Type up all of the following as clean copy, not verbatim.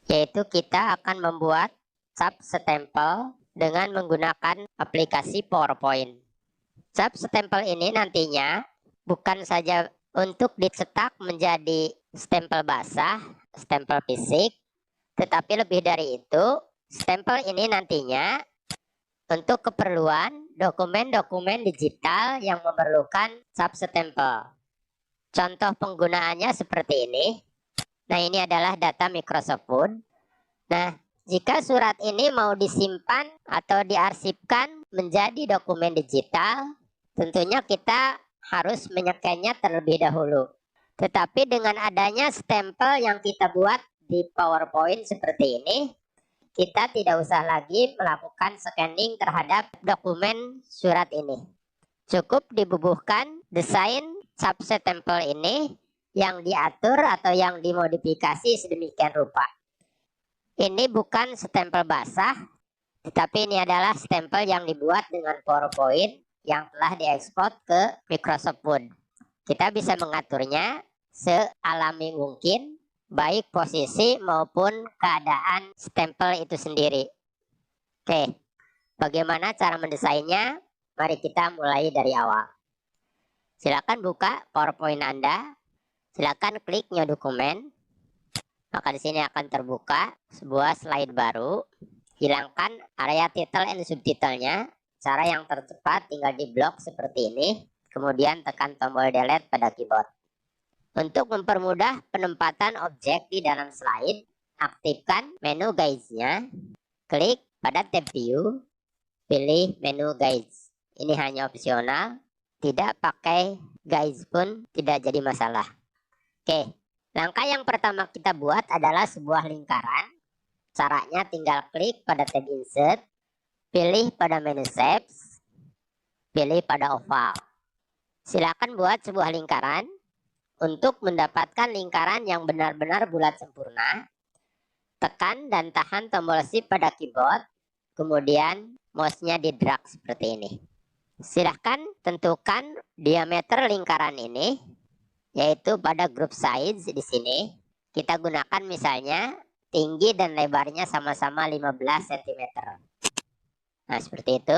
yaitu kita akan membuat sub stempel dengan menggunakan aplikasi PowerPoint. Sub stempel ini nantinya bukan saja untuk dicetak menjadi stempel basah, stempel fisik, tetapi lebih dari itu, stempel ini nantinya untuk keperluan dokumen-dokumen digital yang memerlukan sub stempel. Contoh penggunaannya seperti ini. Nah, ini adalah data Microsoft Word. Nah, jika surat ini mau disimpan atau diarsipkan menjadi dokumen digital, tentunya kita harus menyekennya terlebih dahulu. Tetapi dengan adanya stempel yang kita buat di PowerPoint seperti ini, kita tidak usah lagi melakukan scanning terhadap dokumen surat ini. Cukup dibubuhkan desain sub stempel ini yang diatur atau yang dimodifikasi sedemikian rupa. Ini bukan stempel basah, tetapi ini adalah stempel yang dibuat dengan PowerPoint yang telah diekspor ke Microsoft Word. Kita bisa mengaturnya sealami mungkin, baik posisi maupun keadaan stempel itu sendiri. Oke, bagaimana cara mendesainnya? Mari kita mulai dari awal. Silakan buka PowerPoint Anda. Silakan klik New Dokumen. Maka di sini akan terbuka sebuah slide baru. Hilangkan area title and subtitlenya. Cara yang tercepat tinggal di blok seperti ini. Kemudian tekan tombol delete pada keyboard. Untuk mempermudah penempatan objek di dalam slide, aktifkan menu guides-nya. Klik pada tab View. Pilih menu guides. Ini hanya opsional, tidak pakai guys pun tidak jadi masalah. Oke, langkah yang pertama kita buat adalah sebuah lingkaran. Caranya tinggal klik pada tab Insert, pilih pada menu Shapes, pilih pada Oval. Silakan buat sebuah lingkaran. Untuk mendapatkan lingkaran yang benar-benar bulat sempurna, tekan dan tahan tombol Shift pada keyboard, kemudian mouse-nya di drag seperti ini. Silahkan tentukan diameter lingkaran ini, yaitu pada group size di sini. Kita gunakan misalnya tinggi dan lebarnya sama-sama 15 cm. Nah, seperti itu.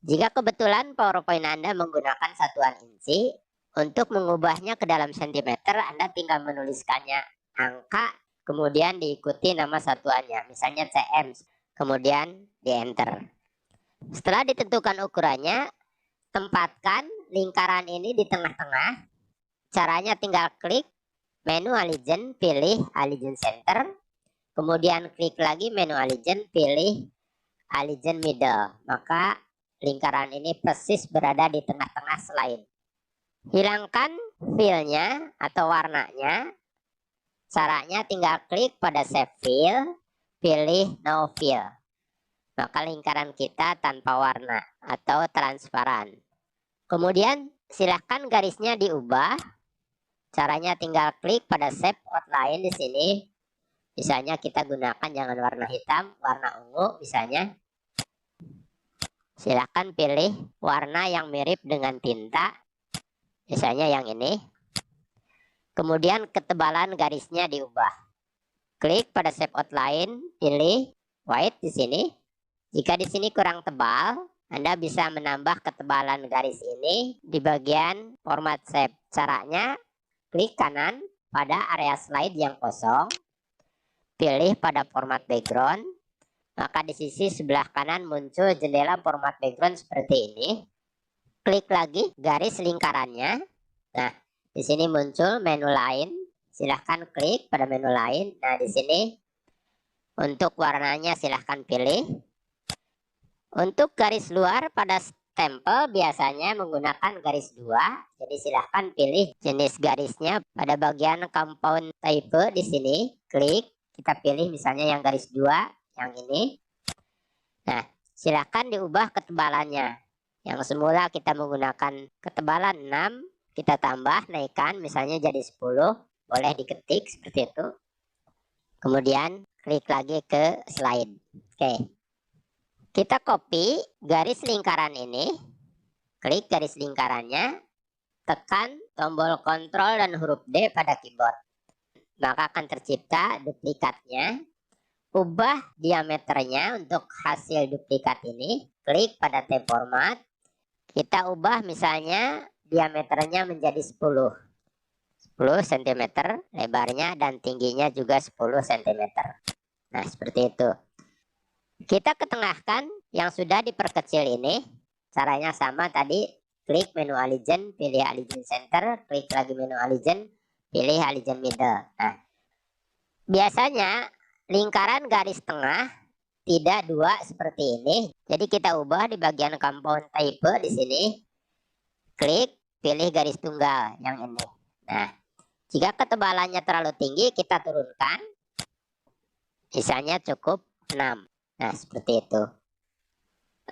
Jika kebetulan PowerPoint Anda menggunakan satuan inci, untuk mengubahnya ke dalam sentimeter, Anda tinggal menuliskannya angka, kemudian diikuti nama satuannya, misalnya cm, kemudian di enter. Setelah ditentukan ukurannya, tempatkan lingkaran ini di tengah-tengah. Caranya tinggal klik menu Allegiance, pilih Allegiance Center. Kemudian klik lagi menu Allegiance, pilih Allegiance Middle. Maka lingkaran ini persis berada di tengah-tengah slide. Hilangkan fill-nya atau warnanya. Caranya tinggal klik pada Save Fill, pilih No Fill. Maka lingkaran kita tanpa warna atau transparan. Kemudian silahkan garisnya diubah. Caranya tinggal klik pada Shape Outline di sini. Misalnya kita gunakan jangan warna hitam, warna ungu misalnya. Silahkan pilih warna yang mirip dengan tinta. Misalnya yang ini. Kemudian ketebalan garisnya diubah. Klik pada Shape Outline, pilih white di sini. Jika di sini kurang tebal, Anda bisa menambah ketebalan garis ini di bagian format shape. Caranya, klik kanan pada area slide yang kosong, pilih pada format background, maka di sisi sebelah kanan muncul jendela format background seperti ini. Klik lagi garis lingkarannya. Nah, di sini muncul menu lain. Silahkan klik pada menu lain. Nah, di sini untuk warnanya silahkan pilih. Untuk garis luar pada stempel biasanya menggunakan garis 2. Jadi silahkan pilih jenis garisnya pada bagian compound type di sini. Klik, kita pilih misalnya yang garis 2, yang ini. Nah, silahkan diubah ketebalannya. Yang semula kita menggunakan ketebalan 6, kita tambah, naikkan misalnya jadi 10. Boleh diketik seperti itu. Kemudian klik lagi ke slide. Oke. Kita copy garis lingkaran ini, klik garis lingkarannya, tekan tombol Ctrl dan huruf D pada keyboard. Maka akan tercipta duplikatnya. ubah diameternya untuk hasil duplikat ini. Klik pada tab format. Kita ubah misalnya diameternya menjadi 10 cm lebarnya dan tingginya juga 10 cm. Nah, seperti itu. Kita ketengahkan yang sudah diperkecil ini. Caranya sama tadi. Klik menu Align, pilih Align Center, klik lagi menu Align, pilih Align Middle. Nah, biasanya lingkaran garis tengah tidak dua seperti ini. Jadi kita ubah di bagian compound type di sini. Klik, pilih garis tunggal yang ini. Nah, jika ketebalannya terlalu tinggi, kita turunkan. Misalnya cukup 6. Nah, seperti itu.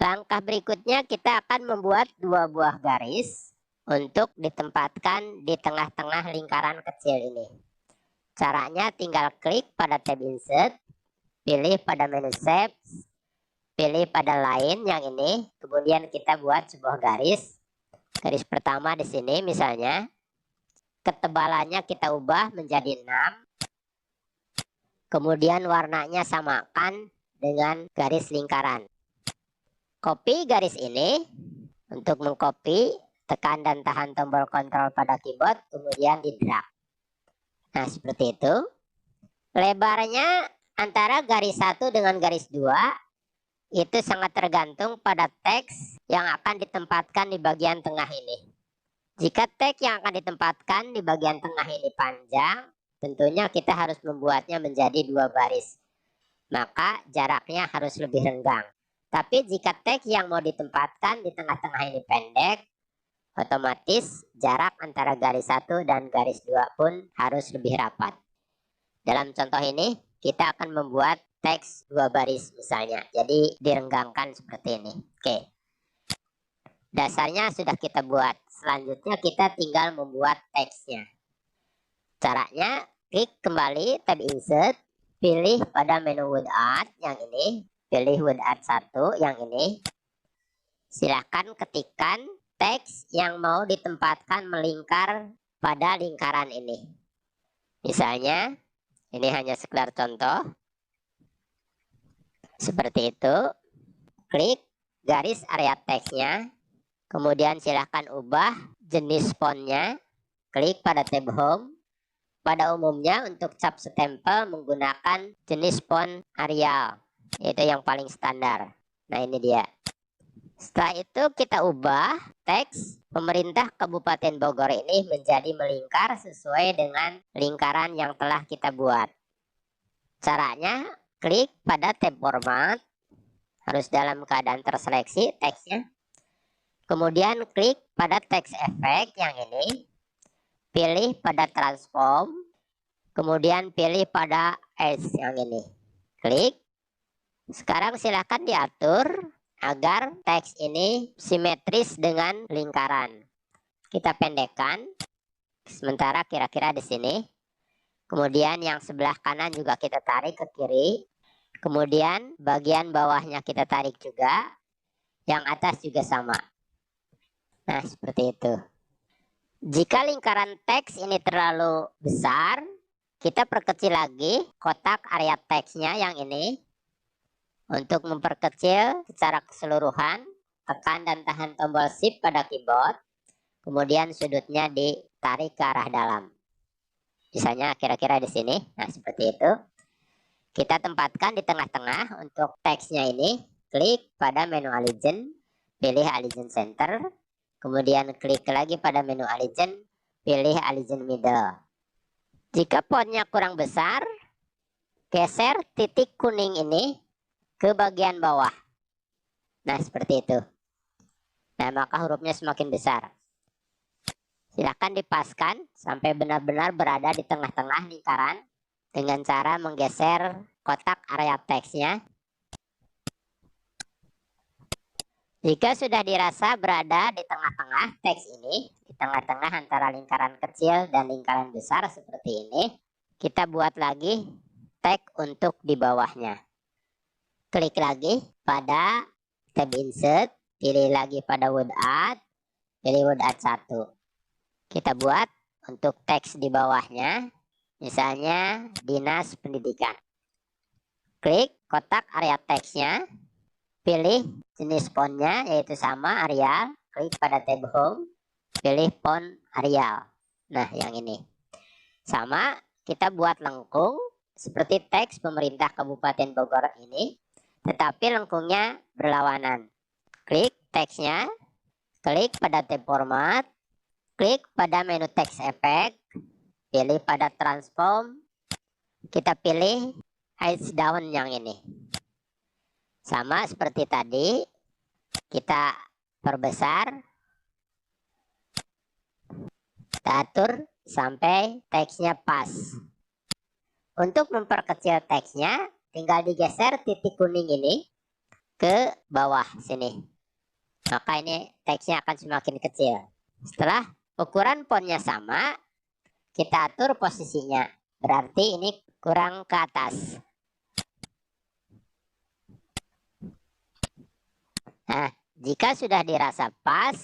Langkah berikutnya kita akan membuat 2 buah garis untuk ditempatkan di tengah-tengah lingkaran kecil ini. Caranya tinggal klik pada tab Insert, pilih pada menu Shapes, pilih pada Line yang ini, kemudian kita buat sebuah garis. Garis pertama di sini misalnya, ketebalannya kita ubah menjadi 6. Kemudian warnanya samakan dengan garis lingkaran. Copy garis ini. Untuk mengcopy, tekan dan tahan tombol kontrol pada keyboard, kemudian di drag. Nah, seperti itu. Lebarnya antara garis 1 dengan garis 2 itu sangat tergantung pada teks yang akan ditempatkan di bagian tengah ini. Jika teks yang akan ditempatkan di bagian tengah ini panjang, tentunya kita harus membuatnya menjadi 2 baris. Maka jaraknya harus lebih renggang. Tapi jika teks yang mau ditempatkan di tengah-tengah ini pendek, otomatis jarak antara garis 1 dan garis 2 pun harus lebih rapat. Dalam contoh ini, kita akan membuat teks 2 baris misalnya. Jadi direnggangkan seperti ini. Oke. Dasarnya sudah kita buat. Selanjutnya kita tinggal membuat teksnya. Caranya, klik kembali tab Insert, pilih pada menu Word Art yang ini. Pilih Word Art 1 yang ini. Silahkan ketikkan teks yang mau ditempatkan melingkar pada lingkaran ini. Misalnya, ini hanya sekedar contoh. Seperti itu. Klik garis area teksnya. Kemudian silahkan ubah jenis fontnya. Klik pada tab Home. Pada umumnya untuk cap stempel menggunakan jenis font Arial. Itu yang paling standar. Nah, ini dia. Setelah itu kita ubah teks pemerintah Kabupaten Bogor ini menjadi melingkar sesuai dengan lingkaran yang telah kita buat. Caranya klik pada tab format. Harus dalam keadaan terseleksi teksnya. Kemudian klik pada teks efek yang ini. Pilih pada transform. Kemudian pilih pada edge yang ini. Klik. Sekarang silakan diatur agar teks ini simetris dengan lingkaran. Kita pendekkan sementara kira-kira di sini. Kemudian yang sebelah kanan juga kita tarik ke kiri. Kemudian bagian bawahnya kita tarik juga. Yang atas juga sama. Nah, seperti itu. Jika lingkaran teks ini terlalu besar, kita perkecil lagi kotak area teksnya yang ini. Untuk memperkecil secara keseluruhan, tekan dan tahan tombol Shift pada keyboard. Kemudian sudutnya ditarik ke arah dalam. Misalnya kira-kira di sini. Nah, seperti itu. Kita tempatkan di tengah-tengah untuk teksnya ini. Klik pada menu Align, pilih Align Center. Kemudian klik lagi pada menu Align, pilih Align Middle. Jika fontnya kurang besar, geser titik kuning ini ke bagian bawah. Nah, seperti itu. Nah, maka hurufnya semakin besar. Silakan dipaskan sampai benar-benar berada di tengah-tengah lingkaran dengan cara menggeser kotak area teksnya. Jika sudah dirasa berada di tengah-tengah teks ini, di tengah-tengah antara lingkaran kecil dan lingkaran besar seperti ini, kita buat lagi teks untuk di bawahnya. Klik lagi pada tab Insert, pilih lagi pada Word Art, pilih Word Art 1. Kita buat untuk teks di bawahnya, misalnya Dinas Pendidikan. klik kotak area teksnya, pilih jenis fontnya yaitu sama Arial, klik pada tab home, pilih font Arial. Nah, yang ini. Sama, kita buat lengkung seperti teks pemerintah Kabupaten Bogor ini, tetapi lengkungnya berlawanan. Klik teksnya, klik pada tab format, klik pada menu text effect, pilih pada transform, kita pilih height down yang ini. Sama seperti tadi, kita perbesar, kita atur sampai teksnya pas. Untuk memperkecil teksnya, tinggal digeser titik kuning ini ke bawah sini. Maka ini teksnya akan semakin kecil. Setelah ukuran fontnya sama, kita atur posisinya. Berarti ini kurang ke atas. Nah, jika sudah dirasa pas,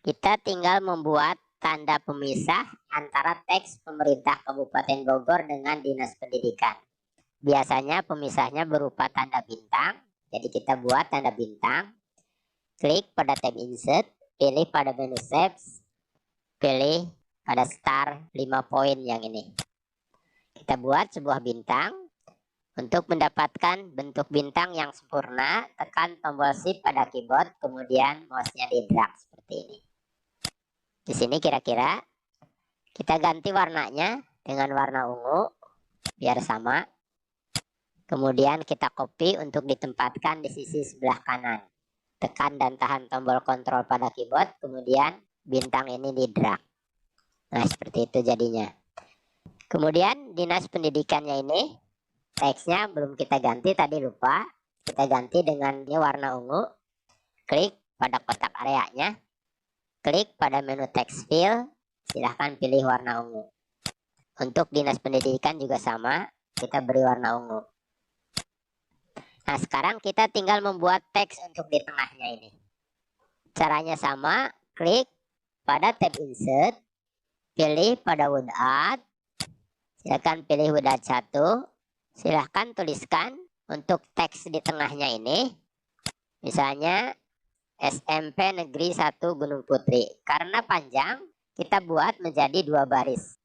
kita tinggal membuat tanda pemisah antara teks pemerintah Kabupaten Bogor dengan Dinas Pendidikan. Biasanya pemisahnya berupa tanda bintang. Jadi kita buat tanda bintang. Klik pada tab insert, pilih pada menu shapes, pilih pada star 5 poin yang ini. Kita buat sebuah bintang. Untuk mendapatkan bentuk bintang yang sempurna, tekan tombol shift pada keyboard, kemudian mouse-nya di drag seperti ini. Di sini kira-kira kita ganti warnanya dengan warna ungu biar sama. Kemudian kita copy untuk ditempatkan di sisi sebelah kanan. Tekan dan tahan tombol kontrol pada keyboard, kemudian bintang ini di drag. Nah, seperti itu jadinya. Kemudian Dinas Pendidikannya ini, teksnya belum kita ganti, tadi lupa. Kita ganti dengan ini warna ungu. Klik pada kotak areanya. Klik pada menu text fill. Silahkan pilih warna ungu. Untuk Dinas Pendidikan juga sama. Kita beri warna ungu. Nah, sekarang kita tinggal membuat teks untuk di tengahnya ini. Caranya sama. Klik pada tab insert. Pilih pada word art. Silahkan pilih word art 1. Silahkan tuliskan untuk teks di tengahnya ini, misalnya SMP Negeri 1 Gunung Putri. Karena panjang, kita buat menjadi 2 baris.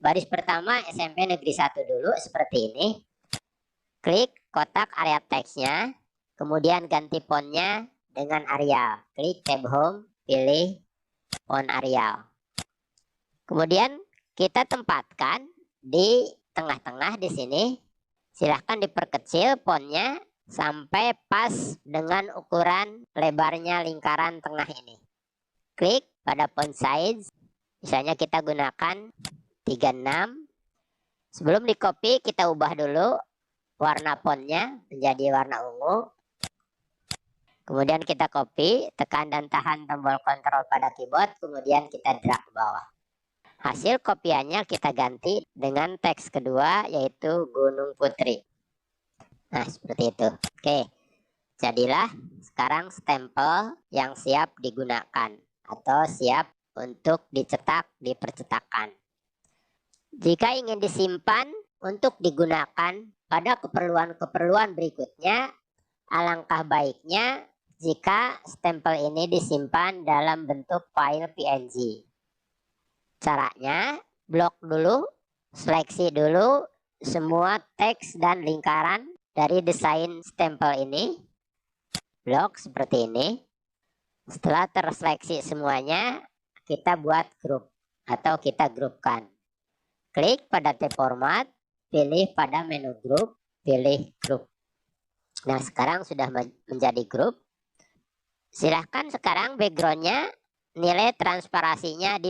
Baris pertama SMP Negeri 1 dulu, seperti ini. Klik kotak area teksnya, kemudian ganti fontnya dengan Arial. Klik tab home, pilih font Arial. Kemudian kita tempatkan di tengah-tengah di sini. Silahkan diperkecil fontnya sampai pas dengan ukuran lebarnya lingkaran tengah ini. Klik pada font size. Misalnya kita gunakan 36. Sebelum di copy, kita ubah dulu warna fontnya menjadi warna ungu. Kemudian kita copy, tekan dan tahan tombol kontrol pada keyboard, kemudian kita drag ke bawah. Hasil kopiannya kita ganti dengan teks kedua, yaitu Gunung Putri. Nah, seperti itu. Oke, jadilah sekarang stempel yang siap digunakan atau siap untuk dicetak di percetakan. Jika ingin disimpan untuk digunakan pada keperluan-keperluan berikutnya, alangkah baiknya jika stempel ini disimpan dalam bentuk file PNG. Caranya, blok dulu, seleksi dulu semua teks dan lingkaran dari desain stempel ini. Blok seperti ini. Setelah terseleksi semuanya, kita buat grup atau kita grupkan. Klik pada tab format, pilih pada menu grup, pilih grup. Nah, sekarang sudah menjadi grup. Silahkan sekarang backgroundnya, nilai transparansinya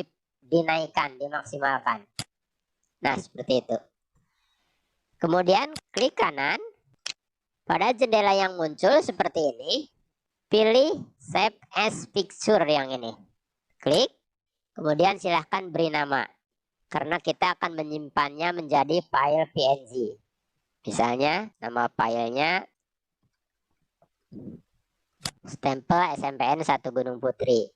dinaikkan, dimaksimalkan. Nah, seperti itu. Kemudian klik kanan. Pada jendela yang muncul seperti ini, pilih Save as Picture yang ini. Klik. Kemudian silahkan beri nama. Karena kita akan menyimpannya menjadi file PNG. Misalnya, nama filenya stempel SMPN 1 Gunung Putri.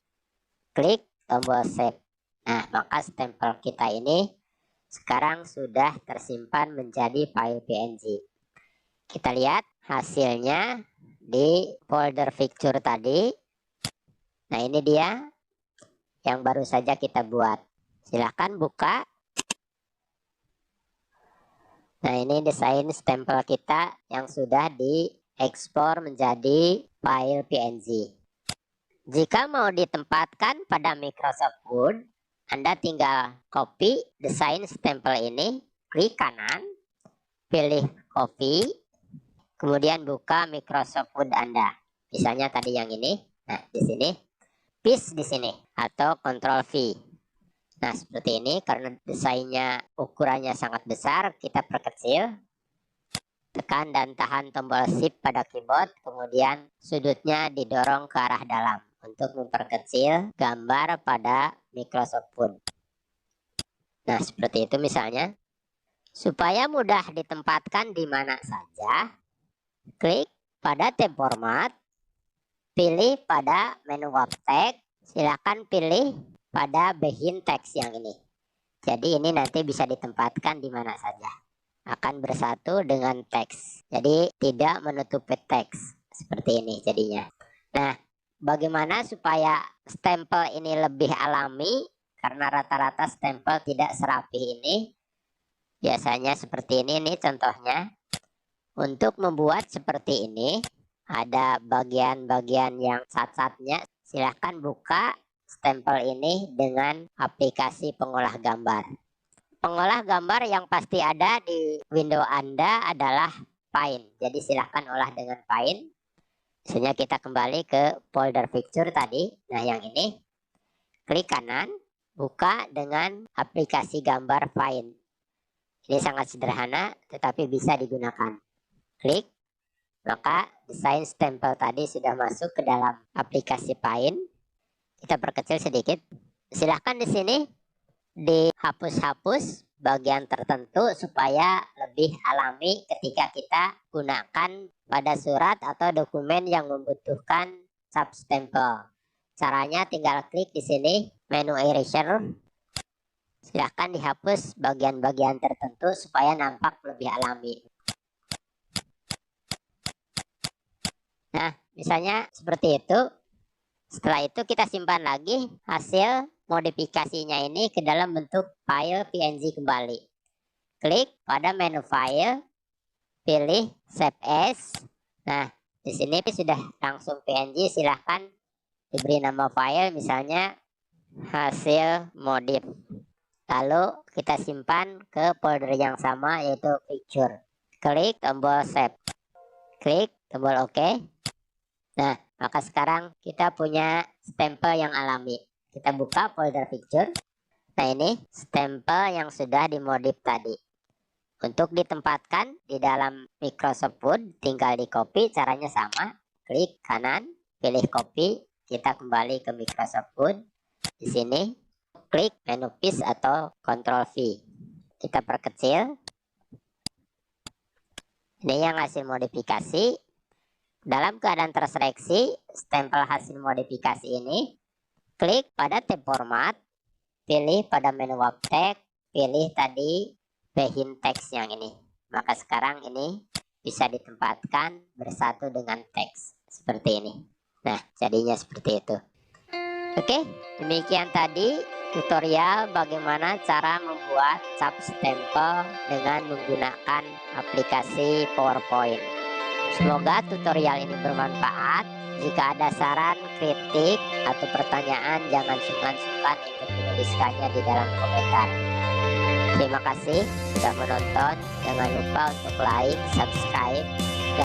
Klik tombol save. Nah, maka stempel kita ini sekarang sudah tersimpan menjadi file PNG. Kita lihat hasilnya di folder picture tadi. Nah, ini dia yang baru saja kita buat. Silahkan buka. Nah, ini desain stempel kita yang sudah diekspor menjadi file PNG. Jika mau ditempatkan pada Microsoft Word, Anda tinggal copy desain stempel ini, klik kanan, pilih copy, kemudian buka Microsoft Word Anda. Misalnya tadi yang ini. Nah, di sini, paste di sini atau Ctrl V. Nah, seperti ini karena desainnya ukurannya sangat besar, kita perkecil. Tekan dan tahan tombol Shift pada keyboard, kemudian sudutnya didorong ke arah dalam untuk memperkecil gambar pada Microsoft Word. Nah, seperti itu misalnya. Supaya mudah ditempatkan di mana saja, klik pada tab format, pilih pada menu wrap text, silakan pilih pada begin text yang ini. Jadi ini nanti bisa ditempatkan di mana saja. Akan bersatu dengan teks. Jadi tidak menutupi teks. Seperti ini jadinya. Nah, bagaimana supaya stempel ini lebih alami? Karena rata-rata stempel tidak serapi ini. Biasanya seperti ini nih contohnya. Untuk membuat seperti ini, ada bagian-bagian yang cat-catnya. Silahkan buka stempel ini dengan aplikasi pengolah gambar. Pengolah gambar yang pasti ada di Windows Anda adalah Paint. Jadi silahkan olah dengan Paint. Misalnya kita kembali ke folder picture tadi. Nah, yang ini klik kanan, buka dengan aplikasi gambar Paint. Ini sangat sederhana tetapi bisa digunakan. Klik, maka desain stempel tadi sudah masuk ke dalam aplikasi Paint. Kita perkecil sedikit. Silahkan di sini dihapus-hapus bagian tertentu supaya lebih alami ketika kita gunakan pada surat atau dokumen yang membutuhkan cap stempel. Caranya tinggal klik di sini menu eraser. Silahkan dihapus bagian-bagian tertentu supaya nampak lebih alami. Nah, misalnya seperti itu. Setelah itu kita simpan lagi hasil modifikasinya ini ke dalam bentuk file PNG kembali. Klik pada menu file, pilih save as. Nah, di sini sudah langsung PNG, silahkan diberi nama file misalnya hasil modif. Lalu kita simpan ke folder yang sama yaitu picture. Klik tombol save. Klik tombol OK. Nah, maka sekarang kita punya stempel yang alami. Kita buka folder picture. Nah, ini stempel yang sudah dimodif tadi. Untuk ditempatkan di dalam Microsoft Word, tinggal di copy, caranya sama. Klik kanan, pilih copy, kita kembali ke Microsoft Word. Di sini, klik menu paste atau Ctrl V. Kita perkecil. Ini yang hasil modifikasi. Dalam keadaan terseleksi, stempel hasil modifikasi ini, klik pada tab format, pilih pada menu wrap text, pilih tadi begin text yang ini. Maka sekarang ini bisa ditempatkan bersatu dengan teks seperti ini. Nah, jadinya seperti itu. Oke, demikian tadi tutorial bagaimana cara membuat cap stempel dengan menggunakan aplikasi PowerPoint. Semoga tutorial ini bermanfaat. Jika ada saran, kritik, atau pertanyaan, jangan sungkan-sungkan untuk menuliskannya di dalam komentar. Terima kasih sudah menonton. Jangan lupa untuk like, subscribe,